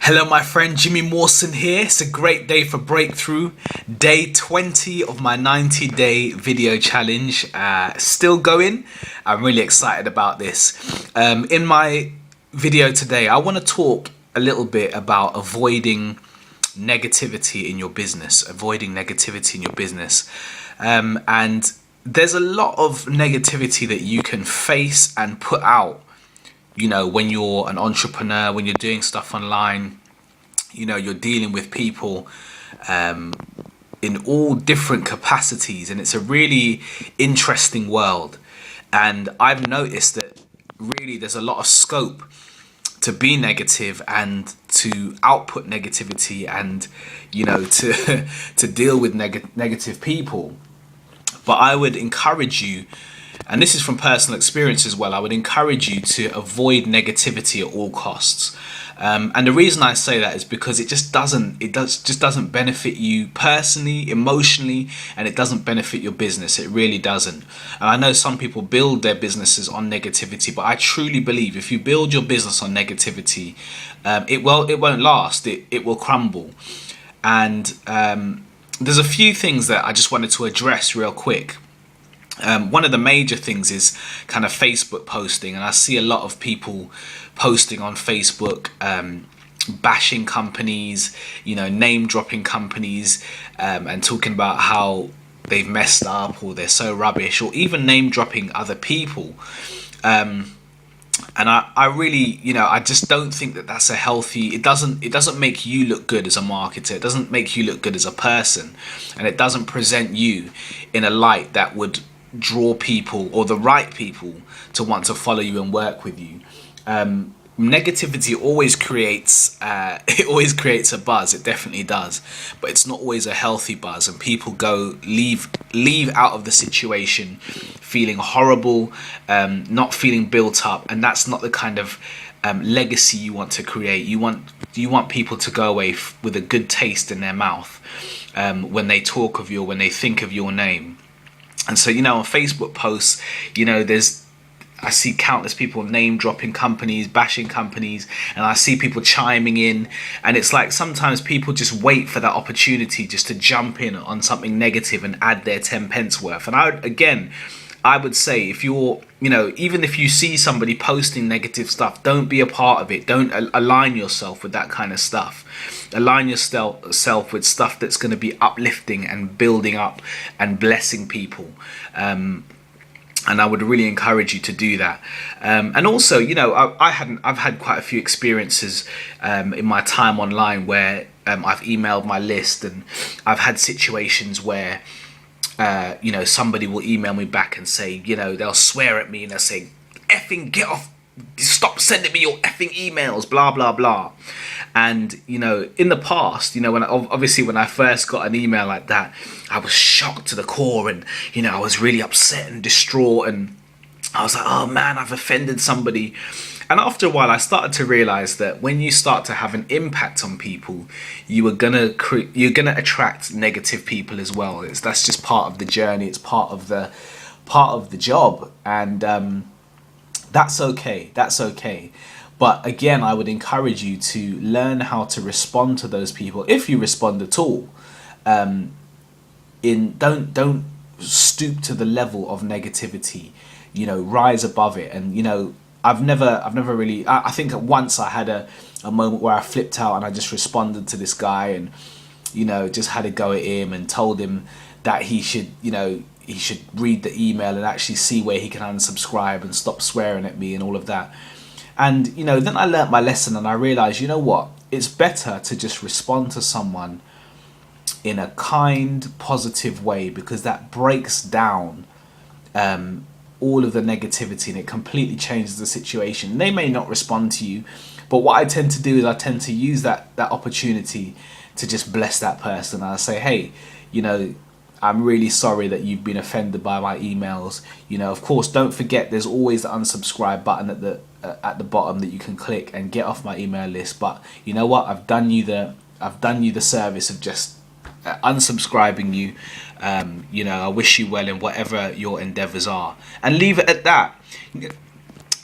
Hello, my friend, Jimmy Mawson here. It's a great day for breakthrough. Day 20 of my 90-day video challenge. Still going. I'm really excited about this. In my video today, I want to talk a little bit about avoiding negativity in your business. And there's a lot of negativity that you can face and put out, when you're an entrepreneur, when you're doing stuff online. You're dealing with people in all different capacities, and it's a really interesting world. And I've noticed that really there's a lot of scope to be negative and to output negativity and to deal with negative people. But I would encourage you, and this is from personal experience as well, I would encourage you to avoid negativity at all costs. And the reason I say that is because it just doesn't benefit you personally, emotionally, and it doesn't benefit your business. It really doesn't. And I know some people build their businesses on negativity, but I truly believe if you build your business on negativity, it won't last. It will crumble. And there's a few things that I just wanted to address real quick. One of the major things is kind of Facebook posting, and I see a lot of people posting on Facebook, bashing companies, name dropping companies, and talking about how they've messed up or they're so rubbish, or even name dropping other people. And I really, I just don't think that that's a healthy. It doesn't make you look good as a marketer. It doesn't make you look good as a person, and it doesn't present you in a light that would draw people, or the right people, to want to follow you and work with you. Negativity always creates a buzz. It definitely does, but it's not always a healthy buzz, and people leave out of the situation feeling horrible, not feeling built up, and that's not the kind of legacy you want to create. You want people to go away with a good taste in their mouth when they talk of you, when they think of your name. And so, on Facebook posts, I see countless people name dropping companies, bashing companies, and I see people chiming in. And it's like sometimes people just wait for that opportunity just to jump in on something negative and add their 10 pence worth. And I would say, if you're, even if you see somebody posting negative stuff, don't be a part of it. Don't align yourself with that kind of stuff. Align yourself with stuff that's going to be uplifting and building up and blessing people. And I would really encourage you to do that. And also, I've had quite a few experiences in my time online where I've emailed my list, and I've had situations where somebody will email me back and say, they'll swear at me and they'll say, effing get off, stop sending me your effing emails, blah, blah, blah. And, in the past, when I first got an email like that, I was shocked to the core, and, I was really upset and distraught, and I was like, oh man, I've offended somebody. And after a while, I started to realize that when you start to have an impact on people, you're gonna attract negative people as well. That's just part of the journey. It's part of the job, and that's okay. But again, I would encourage you to learn how to respond to those people, if you respond at all. Don't stoop to the level of negativity. Rise above it. And I've never really. I think once I had a moment where I flipped out and I just responded to this guy, and just had a go at him and told him that he should read the email and actually see where he can unsubscribe and stop swearing at me and all of that. And then I learnt my lesson, and I realized, what, it's better to just respond to someone in a kind, positive way, because that breaks down all of the negativity, and it completely changes the situation. They may not respond to you, but what I tend to do is I tend to use that opportunity to just bless that person. I say, hey, I'm really sorry that you've been offended by my emails. Of course, don't forget there's always the unsubscribe button at the bottom that you can click and get off my email list. But you know what? I've done you the service of just unsubscribing you. I wish you well in whatever your endeavors are, and leave it at that.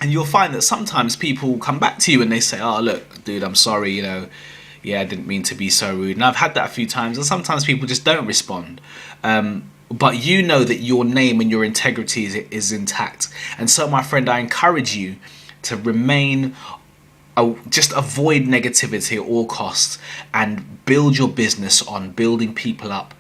And you'll find that sometimes people come back to you and they say, oh, look, dude, I'm sorry, yeah, I didn't mean to be so rude. And I've had that a few times, and sometimes people just don't respond. But you know that your name and your integrity is intact. And so, my friend, I encourage you to remain, just avoid negativity at all costs, and build your business on building people up,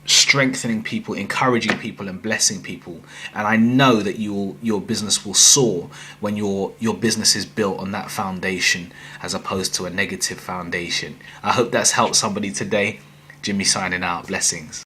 strengthening people, encouraging people, and blessing people. And I know that your business will soar when your business is built on that foundation as opposed to a negative foundation. I hope that's helped somebody today. Jimmy signing out. Blessings.